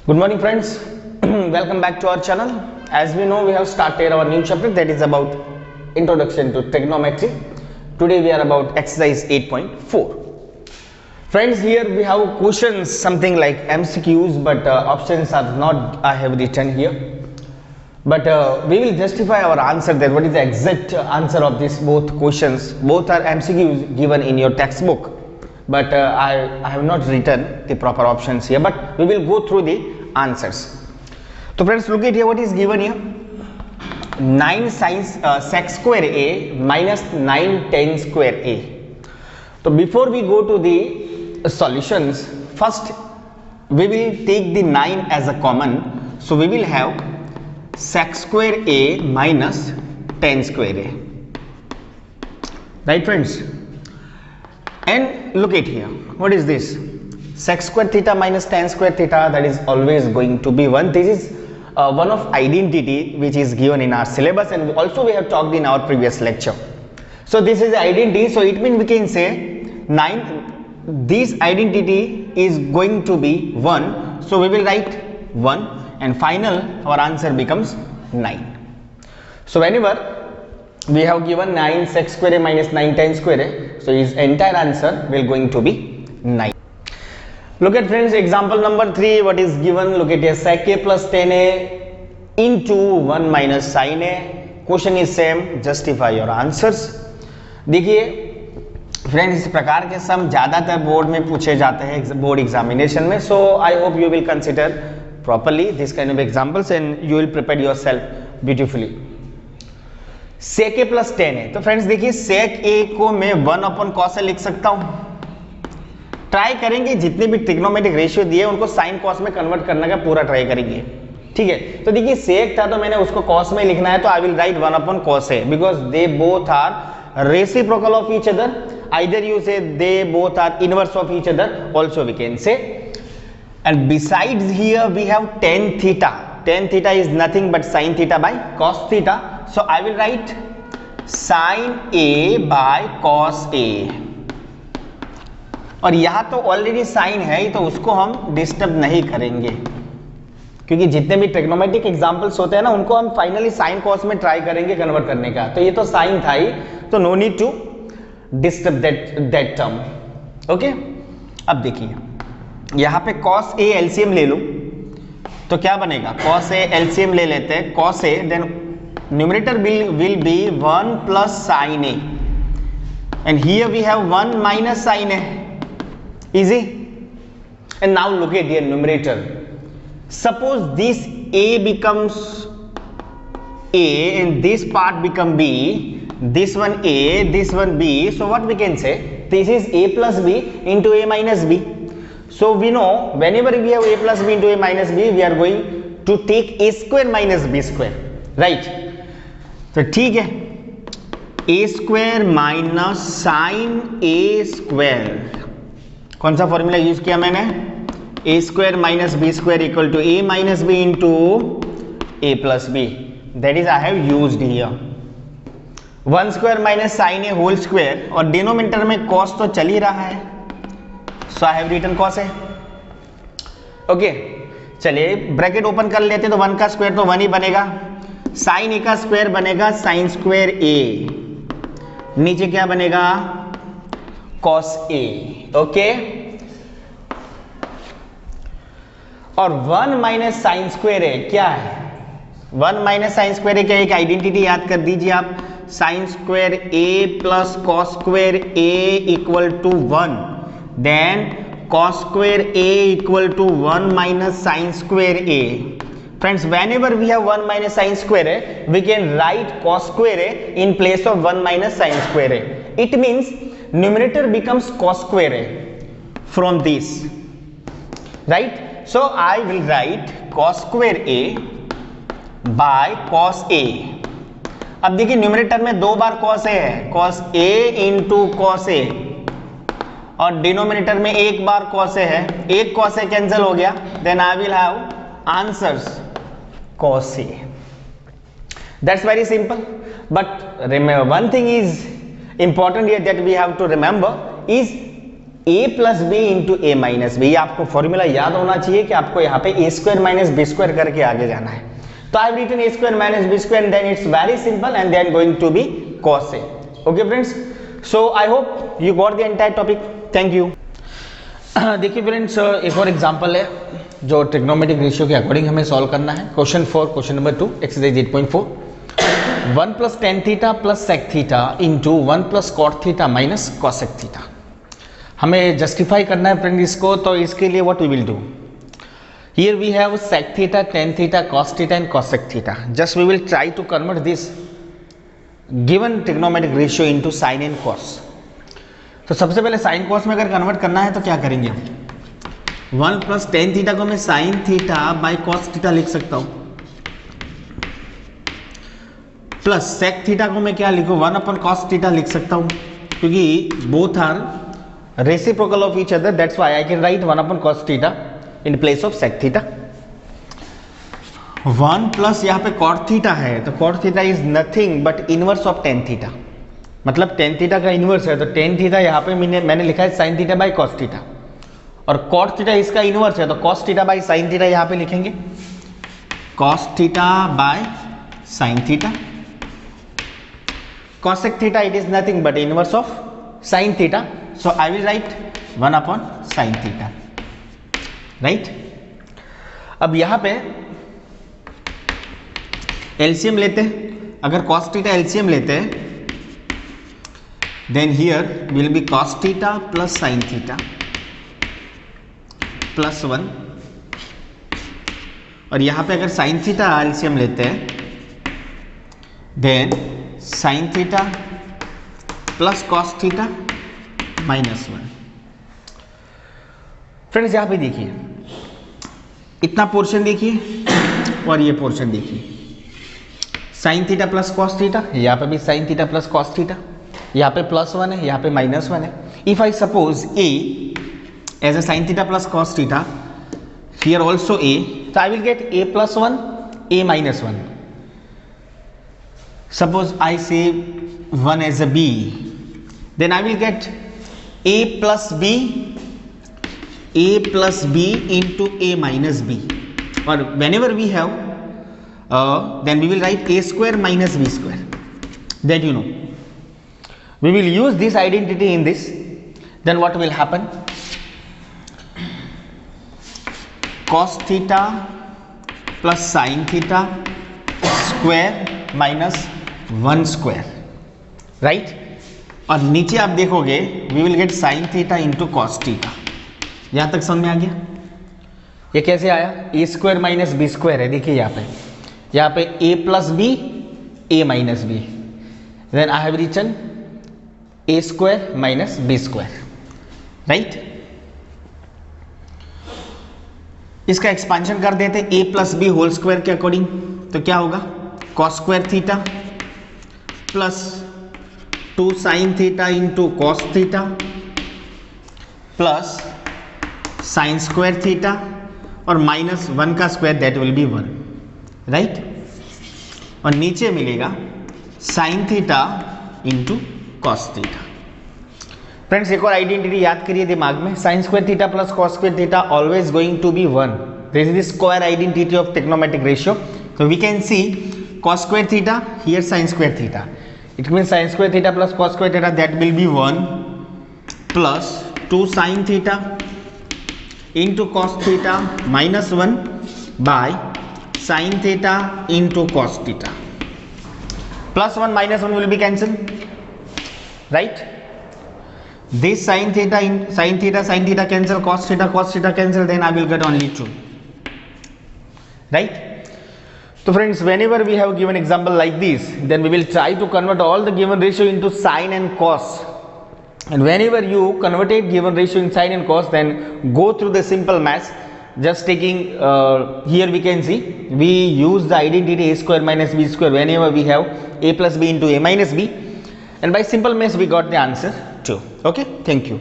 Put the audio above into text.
Good morning friends, welcome back to our channel. As we know, we have started our new chapter that is about introduction to trigonometry. Today we are about exercise 8.4. Friends, here we have questions something like MCQs, but options are not I have written here. But we will justify our answer there. What is the exact answer of this both questions? Both are MCQs given in your textbook. But I have not written the proper options here, but we will go through the answers. So friends, look at here what is given here. 9 sec square a minus 9 tan square a. So before we go to the solutions, first we will take the 9 as a common. So we will have sec square a minus tan square a. Right friends? And look at here, what is this? Sec square theta minus tan square theta, that is always going to be 1. This is one of identity which is given in our syllabus, and also we have talked in our previous lecture. So this is identity, so it means we can say 9, this identity is going to be 1. So we will write 1 and final our answer becomes 9. So whenever we have given 9 sec square a minus 9 tan square a, so his entire answer will going to be 9. Look at friends, example number 3, what is given? Look at here, sec a plus tan a into 1 minus sin a. Question is same, justify your answers. देखिए friends, इस प्रकार के सम ज़्यादातर board में पूछे जाते हैं board examination में. So I hope you will consider properly this kind of examples and you will prepare your self beautifully. Sec a plus ten है, तो फ्रेंड्स देखिए सेक ए को मैं 1 अपॉन कॉस ए लिख सकता हूं. ट्राई करेंगे जितने भी ट्रिग्नोमेट्रिक रेशियो दिए उनको साइन कॉस में कन्वर्ट करने का पूरा ट्राई करेंगे. ठीक है, तो देखिए सेक था तो मैंने उसको कॉस में लिखना है, तो I will write 1 upon cos a because they both are reciprocal of each other. Either you say they both are inverse of each other, also we can say. And besides here we have tan theta. Tan theta is nothing but sin theta by cos theta. So I will write sin A by cos A. और यहाँ तो already sign है ही, तो उसको हम disturb नहीं करेंगे क्योंकि जितने भी ट्रिग्नोमेट्रिक एग्जांपल्स होते हैं ना उनको हम फाइनली साइन कॉस में ट्राई करेंगे कन्वर्ट करने का. तो ये तो साइन था ही, तो no need to disturb that term. Okay, अब देखिए यहाँ पे cos A एलसीएम ले लो तो क्या बनेगा? cos A एलसीएम ले लेते हैं, cos A then numerator will be 1 plus sin A and here we have 1 minus sin A. Easy. And now look at your numerator. Suppose this A becomes A and this part become B, this one A, this one B. So what we can say? This is A plus B into A minus B. So we know whenever we have A plus B into A minus B, we are going to take A square minus B square, right? तो ठीक है, A square minus sin A square. कौन सा formula use किया मैंने? A square minus B square equal to A minus B into A plus B. That is I have used here. 1 square minus sin A whole square और denominator में cos तो चल ही रहा है. So I have written cos A. Okay, चलिए bracket open कर लेते हैं, तो 1 का स्क्वायर तो 1 ही बनेगा. साइन ए का स्क्वायर बनेगा साइन स्क्वायर ए, नीचे क्या बनेगा? cos A. ओके, और 1 माइनस साइन स्क्वायर ए क्या है? 1 माइनस साइन स्क्वायर ए क्या? एक आइडेंटिटी याद कर दीजिए आप, sine square A plus cos square A equal to 1. Then cos square A equal to 1 minus sin square A. Friends, whenever we have 1 minus sin square A, we can write cos square A in place of 1 minus sin square A. It means numerator becomes cos square A from this, right? So I will write cos square A by cos A. अब देखिए numerator में 2 बार cos A है, cos A into cos A, और denominator में 1 बार cos A है, एक cos A cancel हो गया, then I will have answers cos A. That's very simple. But remember one thing is important here that we have to remember is A plus B into A minus B. आपको formula याद होना चाहिए कि आपको यहाँ पे A square minus B square करके आगे जाना है। तो I have written A square minus B square and then it's very simple and then going to be cos A। Okay friends, so I hope you got the entire topic. Thank you. देखिए friends, एक और example है जो trigonometric ratio के according हमें solve करना है। Question 4, question number 2, exercise 8.4। 1 plus tan theta plus sec theta into 1 plus cot theta minus cosec theta. हमें जस्टिफाई करना है फ्रेंड इसको, तो इसके लिए what we will do, here we have sec theta, tan theta, cos theta and cosec theta. Just we will try to convert this given trigonometric ratio into sine and cos. तो सबसे पहले sign cos में अगर convert करना है तो क्या करेंगे, 1 प्लस टेन थीटा को मैं sine theta by cos theta लिख सकता हूं, प्लस सेक थीटा को मैं क्या लिखूं, 1 अपॉन कॉस थीटा लिख सकता हूं, क्योंकि both are reciprocal of each other, that's why I can write 1 upon cos theta in place of sec theta. 1 plus यहाँ पे कॉट थीटा है, तो cot theta is nothing but inverse of tan theta, मतलब tan theta का inverse है, तो tan theta यहाँ पे मैंने लिखा है sine theta by cos theta, और कॉट थीटा इसका इनवर्स है, तो cos theta by sine theta यहाँ पे लिखेंगे, cos theta by sine theta. Cosec theta it is nothing but inverse of sine theta, so I will write 1 upon sine theta, right. अब यहाँ पे LCM लेते हैं, अगर कॉस थीटा एलसीएम लेते हैं then here will be cos theta plus sine theta plus 1, और यहाँ पे अगर साइन थीटा एलसीएम लेते हैं then sine theta plus cos theta minus 1। Friends यहाँ पे देखिए, इतना पोर्शन देखिए और ये पोर्शन देखिए, sign theta plus cos theta, यहाँ पे भी sign theta plus cos theta, यहाँ पे प्लस 1 है, यहाँ पे माइनस 1 है। If I suppose a as a sine theta plus cos theta, here also a, तो I will get a plus 1, a minus 1। Suppose I say 1 as a b, then I will get a plus b, a plus b into a minus b, or whenever we have then we will write a square minus b square, that you know. We will use this identity in this, then what will happen, cos theta plus sin theta square minus 1 square, right। और नीचे आप देखोगे we will get sin theta into cos theta। यहां तक समझ में आ गया, ये कैसे आया, a square minus B square है, देखिए यहाँ पे a plus b, a minus b, then I have written A square minus B square, right. इसका एक्सपांशन कर देते a plus b whole square के अकॉर्डिंग, तो क्या होगा, cos square theta plus 2 sine theta into cos theta plus sine square theta और minus 1 का square, that will be 1, right. और नीचे मिलेगा sign theta into cos theta. Friends एक और आइडेंटिटी याद करिए दिमाग में, sine square theta plus cos square theta always going to be 1, this is the square identity of trigonometric ratio. तो we can see cos square theta, here sine square theta, it means sine square theta plus cos square theta, that will be 1 plus 2 sine theta into cos theta minus 1 by sin theta into cos theta, plus 1 minus 1 will be cancelled, right। This sin theta in sin theta cancel, cos theta cancel, then I will get only 2, right। So friends, whenever we have given example like this, then we will try to convert all the given ratio into sin and cos. And whenever you converted given ratio in sin and cos, then go through the simple maths, just taking here we can see we use the identity a square minus b square whenever we have a plus b into a minus b, and by simple maths we got the answer 2. Okay, thank you.